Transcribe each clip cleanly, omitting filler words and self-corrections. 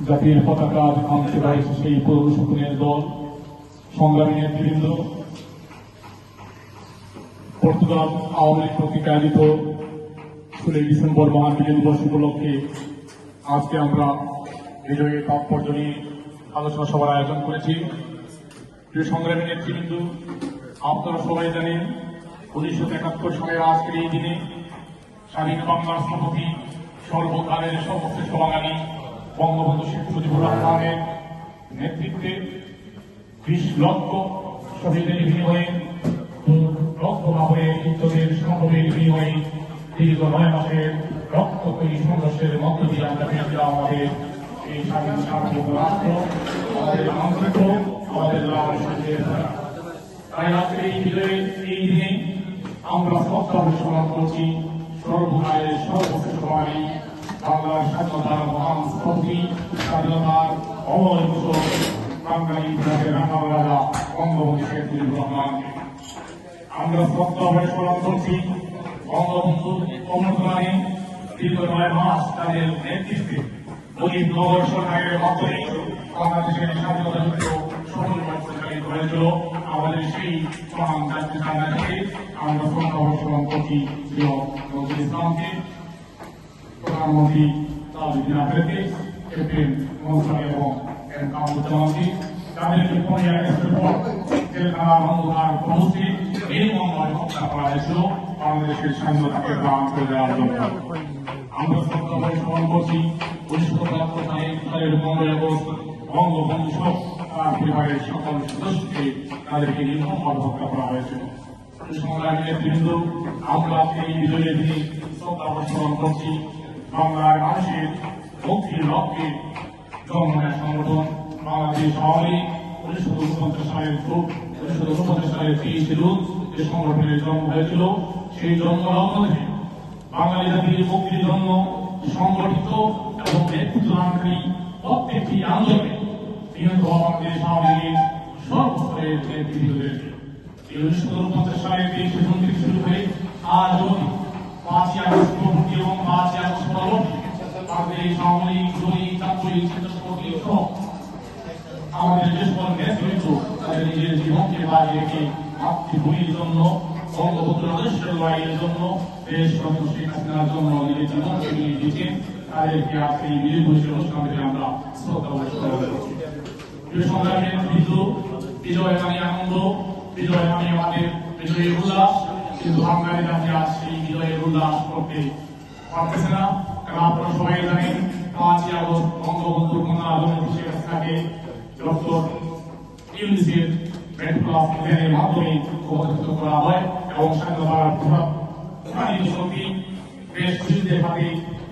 জাতীয় পতাকা আনতে পারেছে সেই পৌর শকুনের দল, সংগ্রামী নেতৃবৃন্দ, পর্তুগাল আওয়ামী লীগ কর্তৃক আয়োজিত 16 ডিসেম্বর মহান বিজয় দিবস উপলক্ষে আজকে আমরা বিজয়ের তাৎপর্য নিয়ে আলোচনা সভার আয়োজন করেছি। প্রিয় সংগ্রামী নেতৃবৃন্দ, আপনারা সবাই জানেন 1971 সালের আজকের এই দিনে স্বাধীন বাংলার স্থপতি, সর্বকালের সর্বশ্রেষ্ঠ বাঙালি বঙ্গবন্ধু শেখ মুজিবুর রহমানের নেতৃত্বে 20 লক্ষ শহীদের বিনিময়ে, লক্ষ ভাবের ইজ্জতের সমবের বিনিময়ে দীর্ঘ 9 মাসের রক্তক্ষয়ী সংঘর্ষের মধ্য দিয়ে আমরা পেয়েছিলাম আমাদের এই স্বাধীন সার্বভৌম রাষ্ট্র, আমাদের আন্তরিক, আমাদের লাল সূর্যের ধারা। তাই আজকের এই বিজয়ের এই দিনে আমরা শ্রদ্ধা স্মরণ করছি সর্বকালের সর্বশ্রেষ্ঠ বাঙালি বাংলার স্বাধীনতার মহান স্থপতি, স্বাধীনতার অমর ঘোষক, বাঙালি ইতিহাসের রাঙাল রাজা বঙ্গবন্ধু শেখ মুজিবুর রহমানকে। আমরা শ্রদ্ধা স্মরণ করছি বঙ্গবন্ধুর অমরদানে দীর্ঘ 9 মাস তাদের নেতৃত্বে মুজিবনগর সরকারের মাধ্যমে বাংলাদেশের স্বাধীনতা যুদ্ধ সফলভাবে পরিচালিত হয়েছিল। আমাদের সেই মহান জাতীয় সংগ্রামীকে আমরা শ্রদ্ধা স্মরণ করছি প্রিয় নজরুল ইসলামকে, প্রধানমন্ত্রী তাজউদ্দিন আহমেদকে, ক্যাপ্টেন মনসুর এবং এম কামরুজ্জামানকে, যাদেরকে 15 আগস্টের পর জেলখানা অন্ধকার প্রহসী নির্মমভাবে হত্যা করা হয়েছিল বাংলাদেশের স্বাধীনতাকে গ্রহণ করে দেওয়ার জন্য। আমরা শ্রদ্ধা স্মরণ করছি 1977 সালের 15 আগস্ট বঙ্গবন্ধু সহ তার পরিবারের সকল সদস্যকে তাদেরকে নির্মমভাবে হত্যা করা হয়েছিল। সংগ্রামী নেতৃবৃন্দ, আমরা এই বিজয়ের দিনে শ্রদ্ধা স্মরণ করছি বাংলার মানুষের মুক্তির লক্ষ্যে জন্ম নেয় সংগঠন বাংলাদেশ আওয়ামী লীগ। 1949 সালের 30 জুন যে সংগঠনের জন্ম হয়েছিল, সেই জন্মলগ্ন থেকে বাঙালি জাতির মুক্তির জন্য সংগঠিত এবং নেতৃত্ব দানকারী প্রত্যেকটি আন্দোলনে বিগত বাংলাদেশ আওয়ামী লীগের সর্বস্তরের নেতৃত্ব দিয়েছে। 1949 সালের 30 জুন থেকে শুরু করে আজ অবধি 5ই আগস্ট পরবর্তী এবং 5ই আগস্ট পরবর্তী বাংলাদেশ আওয়ামী লীগ, যুবলীগ, ছাত্রলীগ, স্বেচ্ছাসেবক সহ আমাদের যে সকল নেতৃত্ব তাদের নিজের জীবনকে বাজি রেখে মাতৃভূমির জন্য, বঙ্গবন্ধুর আদর্শের লড়াইয়ের জন্য, দেশ রত্ন শেখ হাসিনার জন্য নিজের জীবনকে নিয়ে দিয়েছেন। তাদেরকে আজকে এই বিজয় দিবসের অনুষ্ঠান থেকে আমরা শ্রদ্ধা স্মরণ করছি। প্রিয় সংগ্রামী নেতৃবৃন্দ, বিজয় মানে আনন্দ, বিজয় মানে আমাদের বিজয়ের উল্লাস, কিন্তু বাঙালি জাতি আজ সেই বিজয়ের উল্লাস করতে পারতেছে না। কারণ আপনারা সবাই জানেন 5ই আগস্ট বঙ্গবন্ধুর কন্যা জননেত্রী শেখ হাসিনাকে ডক্টর ইউনিসের মেডিকেল প্ল্যানের মাধ্যমে ক্ষমতাচ্যুত করা হয় এবং স্বাধীনতার প্রধান শক্তি দেশ যুদ্ধের হাতে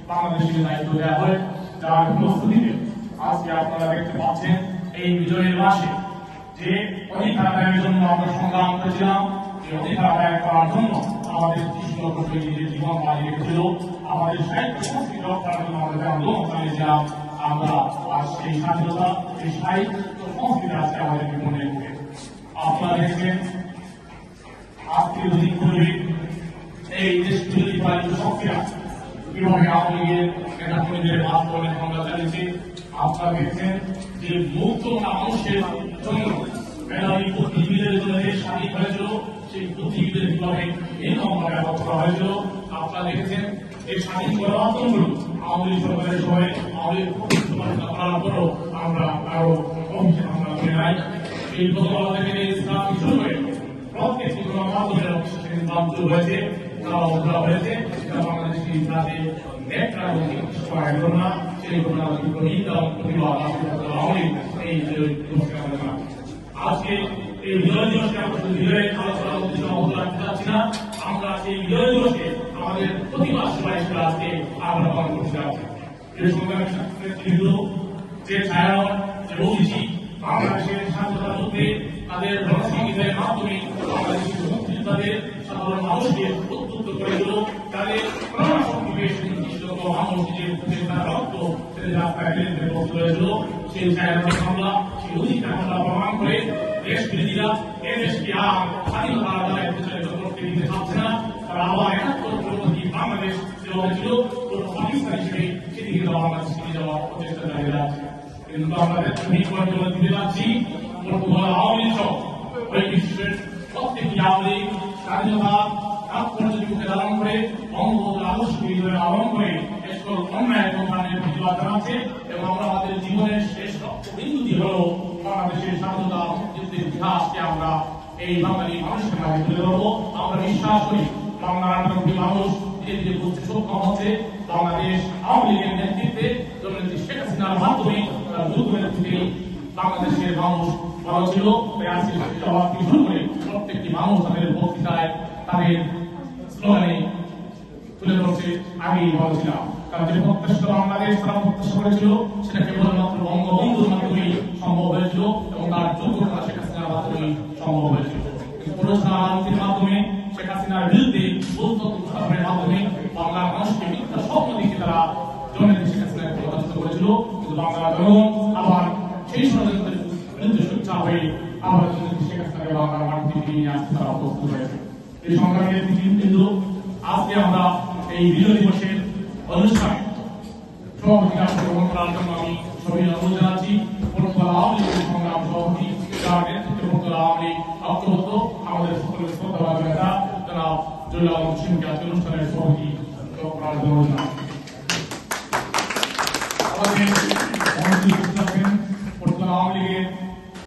বাংলাদেশের দায়িত্ব দেওয়া হয়, যার প্রস্তুতিতে আজকে আপনারা দেখতে পাচ্ছেন এই বিজয়ের মাসে যে অধিকার আদায়ের জন্য আমরা সংগ্রাম করেছিলাম, এই অধিকার আদায় করার জন্য আমাদের 30 লক্ষ শহীদের জীবন বাজি রেখেছিল, আমাদের সাহিত্য সংস্কৃতি রক্ষার জন্য আমাদের আন্দোলন চালিয়েছিলাম। আমরা আজ সেই স্বাধীনতা, সেই সাহিত্য সংস্কৃতি আজকে আমাদের মনে রেখে আপনারা দেখছেন আজকে যদি করবে এই দেশ বিরোধী পালিত শক্তিরা কিভাবে আওয়ামী লীগের নেতাকর্মীদের আন্দোলনের হামলা চালিয়েছে। আপনারা দেখছেন যে মুক্ত মানুষের জন্য মেধাবী বুদ্ধিজীবীদের জন্য দেশ স্বাধীন হয়েছিল, সেই বুদ্ধিজীবীদের কিভাবে নির্মমভাবে হত্যা করা হয়েছিল। আপনারা দেখেছেন এই স্বাধীন গণমাধ্যমগুলো আওয়ামী লীগ সরকারের সময় আওয়ামী লীগ করার পরও আমরা আরো অভিযান আমরা করে নাই। এই প্রথমবার থেকে ইসলাম শুরু হয়ে প্রত্যেকটি গণমাধ্যমের ইসলাম শুরু হয়েছে, তারা অবহেলা হয়েছে, সেটা বাংলাদেশের ইতিহাসে একটা ঘটনা, সেই ঘটনা প্রতিবাদ আওয়ামী লীগ এই আজকে এই বিজয় দিবসকে আমরা বিজয়ের আলোচনার উদ্দেশ্যে অবদান রাখতে চাচ্ছি না। আমরা এই বিজয় দিবসকে আমাদের প্রতিবাদ সভা হিসেবে আজকে আমরা পালন করতে চাচ্ছি। এই সংগ্রামী নেতৃবৃন্দ যে ছায়ানট, যে ওবিসি বাংলাদেশের স্বাধীনতা যুদ্ধে তাদের রণসঙ্গীতের মাধ্যমে বাংলাদেশের মুক্তিযোদ্ধাদের সাধারণ মানুষকে উদ্বুদ্ধ করেছিল, তাদের প্রাণশক্তিকে সুনির্দিষ্ট মানুষ যে রক্ত রাস্তায় ফেলে বসতে হয়েছিল, সেই ছায়ানটের হামলা, সেই অধিকার হামলা প্রমাণ করে দেশ বিরোধীরা এ দেশকে আর স্বাধীনতা আদায় প্রচারিত করতে দিতে চাচ্ছে না। তারা আবার 71 বাংলাদেশ যেভাবে ছিল পুরো পাকিস্তান হিসেবে সেদিকে বাংলাদেশ নিয়ে যাওয়ার প্রচেষ্টা চালিয়ে যাচ্ছে। কিন্তু আমাদের দিতে যাচ্ছি বর্তমান আওয়ামী লীগ সহ ওই বিশ্বের প্রত্যেকটি আওয়ামী লীগ স্বাধীনতা তাৎপর্যকে ধারণ করে বঙ্গবন্ধুর আদর্শকে আহ্বান করে সকল অন্যায় প্রতিবাদের প্রতিবাদ জানাচ্ছে এবং আমরা আমাদের জীবনের শেষ রক্তবিন্দুটি হল বাংলাদেশের স্বাধীনতা মুক্তিযুদ্ধের ইতিহাসকে আমরা এই বাঙালি মানুষের মাঝে তুলে ধরবো। আমরা বিশ্বাস করি বাংলার 18 কোটি মানুষ ধীরে ধীরে বুঝতে সক্ষম হচ্ছে বাংলাদেশ আওয়ামী লীগের নেতৃত্বে জননেত্রী শেখ হাসিনার মাধ্যমে তার যুদ্ধ নেতৃত্বে বাংলাদেশের মানুষ ভালো ছিল। তাই আজকে সভা থেকে শুরু করে প্রত্যেকটি মানুষ তাদের বক্তৃতায় তাদের স্লোগানে তুলে ধরছে আগেই বলেছিলাম। কারণ যে প্রত্যাশিত বাংলাদেশ তারা প্রত্যাশা করেছিল সেটা কেবলমাত্র বঙ্গবন্ধুর মাধ্যমেই সম্ভব হয়েছিল এবং তার যোগ্যতা শেখ হাসিনার মাধ্যমেই সম্ভব হয়েছিল। প্রধানমন্ত্রীর মাধ্যমে শেখ হাসিনার বিরুদ্ধে উত্থাপনের মাধ্যমে বাংলার মানুষকে মিথ্যা স্বপ্ন দেখে তারা জননেত্রী শেখ হাসিনাকে পরাজিত করেছিল। কিন্তু বাংলার জনগণ আবার সেই ষড়যন্ত্রের বিরুদ্ধে সোচ্চার হয়ে আবার জননেত্রী শেখ হাসিনাকে বাংলার মাটিতে ফিরিয়ে নিয়ে আসতে তারা প্রস্তুত হয়েছে। এই সংগ্রামী নেতৃবৃন্দ, আজকে আমরা এই বিজয় দিবসের অনুষ্ঠানে সভাপতি গ্রহণ করার জন্য আমি সবাই অনুরোধ জানাচ্ছি। পর্তুগাল আওয়ামী লীগের সংগ্রাম সভাপতি যার নেতৃত্বে পর্তুগাল আওয়ামী লীগ ঐক্যবদ্ধ আমাদের সকলের শ্রদ্ধাভাজন নেতা জনাব জলিল আলম সিমকে আজকে অনুষ্ঠানের সভাপতি করার জন্য অনুরোধ জানাচ্ছি। আমাদের পর্তুগাল আওয়ামী লীগের